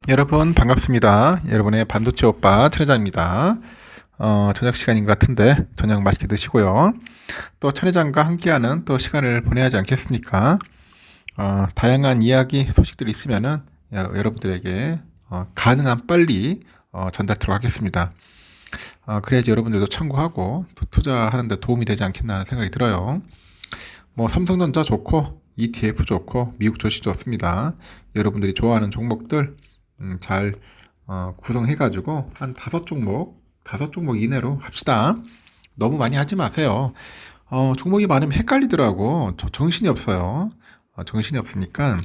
여러분 반갑습니다. 여러분의 반도체 오빠 천회장입니다. 저녁 시간인 것 같은데 저녁 맛있게 드시고요. 또 천회장과 함께하는 또 시간을 보내야 하지 않겠습니까? 다양한 이야기 소식들이 있으면은 여러분들에게 가능한 빨리 전달하도록 하겠습니다. 그래야지 여러분들도 참고하고 또 투자하는 데 도움이 되지 않겠나 하는 생각이 들어요. 뭐 삼성전자 좋고 ETF 좋고 미국 주식 좋습니다. 여러분들이 좋아하는 종목들 잘 구성해가지고 한 다섯 종목 이내로 합시다. 너무 많이 하지 마세요. 종목이 많으면 헷갈리더라고. 정신이 없어요. 정신이 없으니까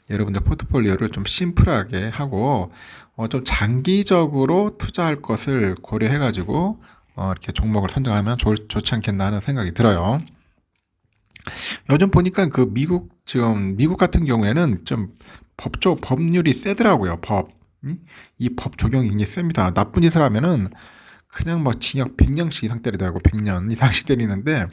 여러분들 포트폴리오를 좀 심플하게 하고 좀 장기적으로 투자할 것을 고려해가지고 이렇게 종목을 선정하면 좋지 않겠나 하는 생각이 들어요. 요즘 보니까 지금 미국 같은 경우에는 좀 법률이 세더라고요. 이 법 적용이 굉장히 셉니다. 나쁜 짓을 하면은 그냥 뭐 징역 100년씩 이상 때리더라고. 100년 이상씩 때리는데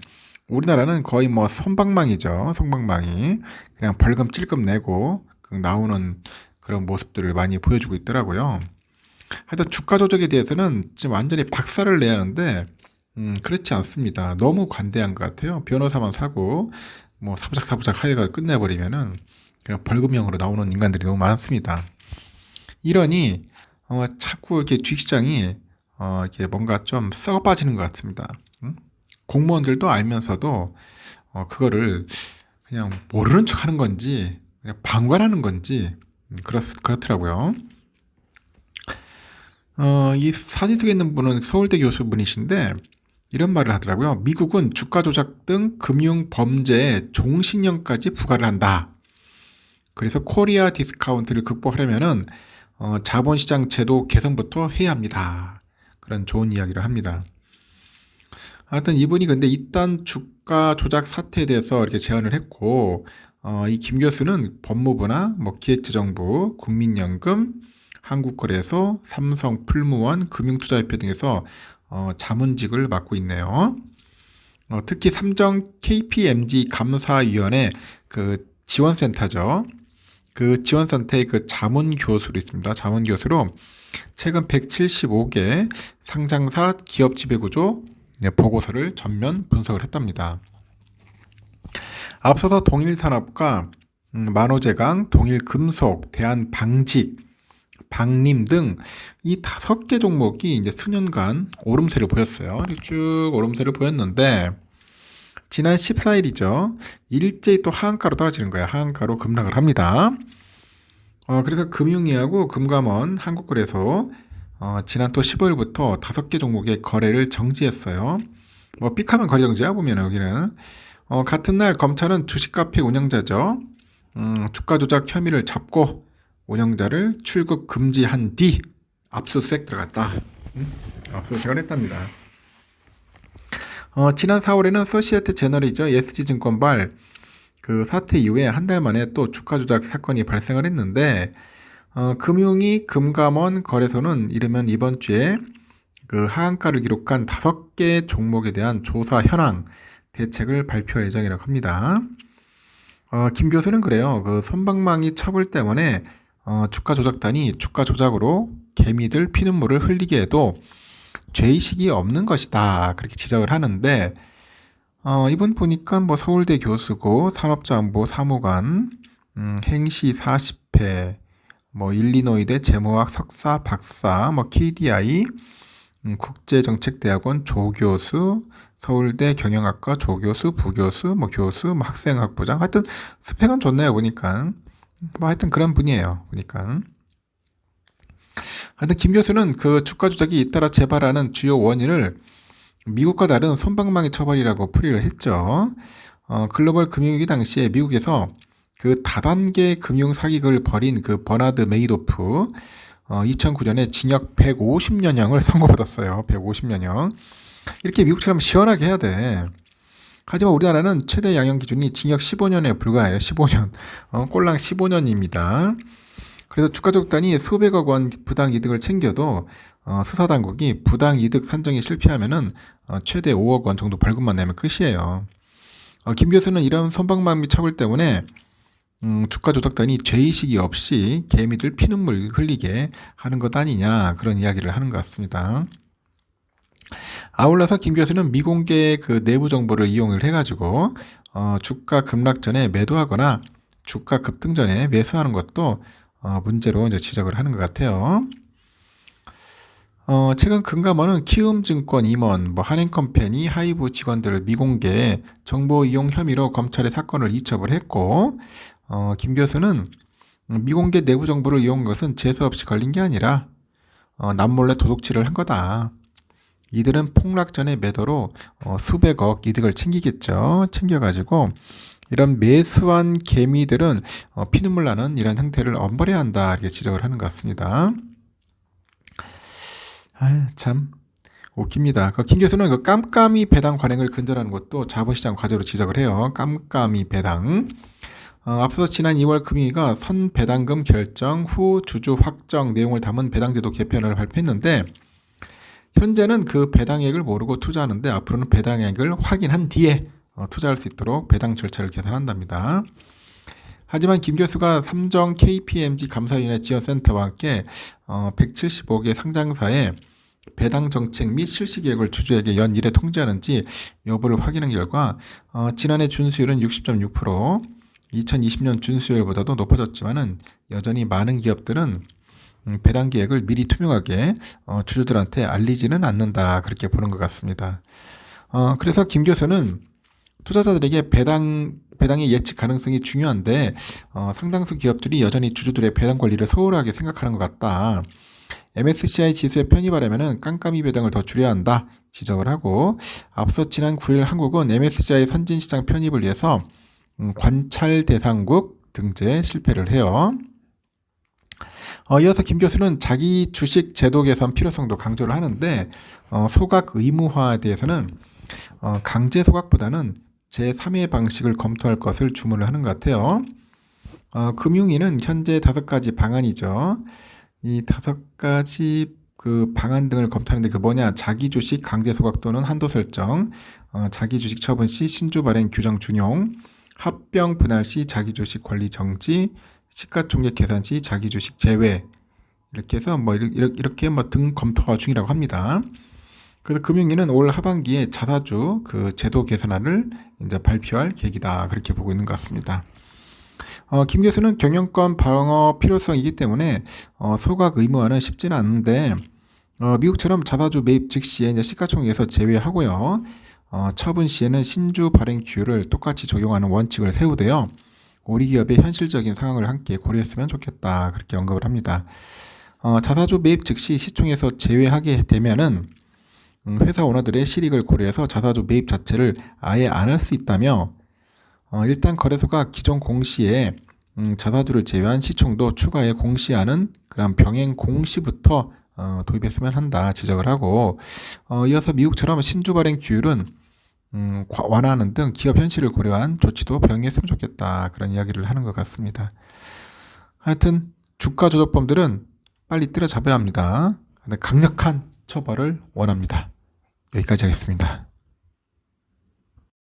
우리나라는 거의 뭐 손방망이죠. 손방망이. 그냥 벌금 찔끔 내고 나오는 그런 모습들을 많이 보여주고 있더라고요. 하여튼 주가 조작에 대해서는 지금 완전히 박살을 내야 하는데 그렇지 않습니다. 너무 관대한 것 같아요. 변호사만 사고 뭐 사부작사부작 하여가 끝내버리면은 그냥 벌금형으로 나오는 인간들이 너무 많습니다. 이러니 자꾸 이렇게 주식시장이 이렇게 뭔가 좀 썩어 빠지는 것 같습니다. 공무원들도 알면서도 그거를 그냥 모르는 척하는 건지 그냥 방관하는 건지 그렇더라고요. 이 사진 속에 있는 분은 서울대 교수분이신데 이런 말을 하더라고요. 미국은 주가 조작 등 금융 범죄에 종신형까지 부과를 한다. 그래서 코리아 디스카운트를 극복하려면은 자본시장 제도 개선부터 해야 합니다. 그런 좋은 이야기를 합니다. 하여튼 이분이 근데 이딴 주가 조작 사태에 대해서 이렇게 제안을 했고, 이 김 교수는 법무부나 뭐 기획재정부, 국민연금, 한국거래소, 삼성, 풀무원, 금융투자협회 등에서 자문직을 맡고 있네요. 특히 삼정 KPMG 감사위원회 그 지원센터죠. 그 지원센터의 그 자문 교수로 있습니다. 자문 교수로 최근 175개 상장사 기업 지배구조 보고서를 전면 분석을 했답니다. 앞서서 동일산업과 만호제강, 동일금속, 대한방직, 방림 등 이 5개 종목이 이제 수년간 오름세를 보였어요. 쭉 오름세를 보였는데 지난 14일이죠. 일제히 또 하한가로 떨어지는 거예요. 하한가로 급락을 합니다. 그래서 금융위하고 금감원, 한국거래소 지난 또 15일부터 5개 종목의 거래를 정지했어요. 뭐 삑하면 거래 정지야 보면 여기는 같은 날 검찰은 주식카페 운영자죠. 주가 조작 혐의를 잡고 운영자를 출국 금지한 뒤 압수수색 들어갔다. 압수수색을 했답니다. 지난 4월에는 소시에테 제너리죠. ESG증권발 그 사태 이후에 한 달 만에 또 주가 조작 사건이 발생을 했는데 금융위, 금감원, 거래소는 이르면 이번 주에 그 하한가를 기록한 5개 종목에 대한 조사 현황 대책을 발표할 예정이라고 합니다. 김 교수는 그래요. 그 선방망이 처벌 때문에 주가 조작단이 주가 조작으로 개미들 피눈물을 흘리게 해도 죄의식이 없는 것이다. 그렇게 지적을 하는데 이분 보니까 뭐 서울대 교수고 산업자원부 사무관, 행시 40회, 뭐 일리노이대 재무학 석사, 박사, 뭐 KDI, 국제정책대학원 조교수, 서울대 경영학과 조교수, 부교수, 뭐 교수, 뭐 학생학부장. 하여튼 스펙은 좋네요 보니까. 뭐 하여튼 그런 분이에요 보니까. 하여튼 김 교수는 그 주가 조작이 잇따라 재발하는 주요 원인을 미국과 다른 솜방망이 처벌이라고 풀이를 했죠. 글로벌 금융위기 당시에 미국에서 그 다단계 금융 사기극을 벌인 그 버나드 메이도프 2009년에 징역 150년형을 선고받았어요. 150년형. 이렇게 미국처럼 시원하게 해야 돼. 하지만 우리나라는 최대 양형 기준이 징역 15년에 불과해요. 15년. 꼴랑 15년입니다. 그래서 주가조작단이 수백억 원 부당 이득을 챙겨도 수사당국이 부당 이득 산정에 실패하면은 최대 5억 원 정도 벌금만 내면 끝이에요. 김 교수는 이런 선방망이 처벌 때문에 주가 조작단이 죄의식이 없이 개미들 피눈물 흘리게 하는 것 아니냐 그런 이야기를 하는 것 같습니다. 아울러서 김 교수는 미공개 그 내부 정보를 이용을 해가지고 주가 급락 전에 매도하거나 주가 급등 전에 매수하는 것도 문제로 이제 지적을 하는 것 같아요. 최근 금감원은 키움증권 임원, 한행컴퍼니 하이브 직원들을 미공개 정보 이용 혐의로 검찰에 사건을 이첩을 했고, 김 교수는 미공개 내부 정보를 이용한 것은 재수 없이 걸린 게 아니라 남몰래 도둑질을 한 거다. 이들은 폭락 전에 매도로 수백억 이득을 챙기겠죠. 챙겨가지고 이런 매수한 개미들은 피눈물 나는 이런 행태를 엄벌해야 한다 이렇게 지적을 하는 것 같습니다. 참 웃깁니다. 김 교수는 그 깜깜이 배당 관행을 근절하는 것도 자본시장 과제로 지적을 해요. 깜깜이 배당. 앞서 지난 2월 금융위가 선배당금 결정 후 주주 확정 내용을 담은 배당제도 개편을 발표했는데 현재는 그 배당액을 모르고 투자하는데 앞으로는 배당액을 확인한 뒤에 투자할 수 있도록 배당 절차를 개선한답니다. 하지만 김 교수가 삼정 KPMG 감사위원회 지원센터와 함께 175개 상장사의 배당 정책 및 실시 계획을 주주에게 연 1회 통지하는지 여부를 확인한 결과 지난해 준수율은 60.6%, 2020년 준수율보다도 높아졌지만은 여전히 많은 기업들은 배당 계획을 미리 투명하게 주주들한테 알리지는 않는다 그렇게 보는 것 같습니다. 그래서 김 교수는 투자자들에게 배당의 예측 가능성이 중요한데 상당수 기업들이 여전히 주주들의 배당 관리를 소홀하게 생각하는 것 같다. MSCI 지수에 편입하려면 깜깜이 배당을 더 줄여야 한다 지적을 하고 앞서 지난 9일 한국은 MSCI 선진시장 편입을 위해서 관찰 대상국 등재에 실패를 해요. 이어서 김 교수는 자기 주식 제도 개선 필요성도 강조를 하는데 소각 의무화에 대해서는 강제 소각보다는 제3의 방식을 검토할 것을 주문을 하는 것 같아요. 금융위는 현재 5가지 방안이죠. 이 5가지 그 방안 등을 검토하는데 그 뭐냐 자기 주식 강제 소각 또는 한도 설정, 자기 주식 처분 시 신주 발행 규정 준용, 합병 분할 시 자기 주식 관리 정지, 시가총액 계산 시 자기 주식 제외 이렇게 해서 이렇게 등 검토 중이라고 합니다. 그래서 금융위는 올 하반기에 자사주 그 제도 개선안을 이제 발표할 계기다 그렇게 보고 있는 것 같습니다. 김 교수는 경영권 방어 필요성이기 때문에 소각 의무화는 쉽지는 않은데 미국처럼 자사주 매입 즉시에 이제 시가총액에서 제외하고요. 처분 시에는 신주 발행 규율을 똑같이 적용하는 원칙을 세우되어 우리 기업의 현실적인 상황을 함께 고려했으면 좋겠다 그렇게 언급을 합니다. 자사주 매입 즉시 시총에서 제외하게 되면은 회사 오너들의 실익을 고려해서 자사주 매입 자체를 아예 안 할 수 있다며 일단 거래소가 기존 공시에 자사주를 제외한 시총도 추가해 공시하는 그런 병행 공시부터 도입했으면 한다 지적을 하고 이어서 미국처럼 신주 발행 규율은 완화하는 등 기업 현실을 고려한 조치도 병행했으면 좋겠다 그런 이야기를 하는 것 같습니다. 하여튼 주가 조작범들은 빨리 때려잡아야 합니다. 강력한 처벌을 원합니다. 여기까지 하겠습니다.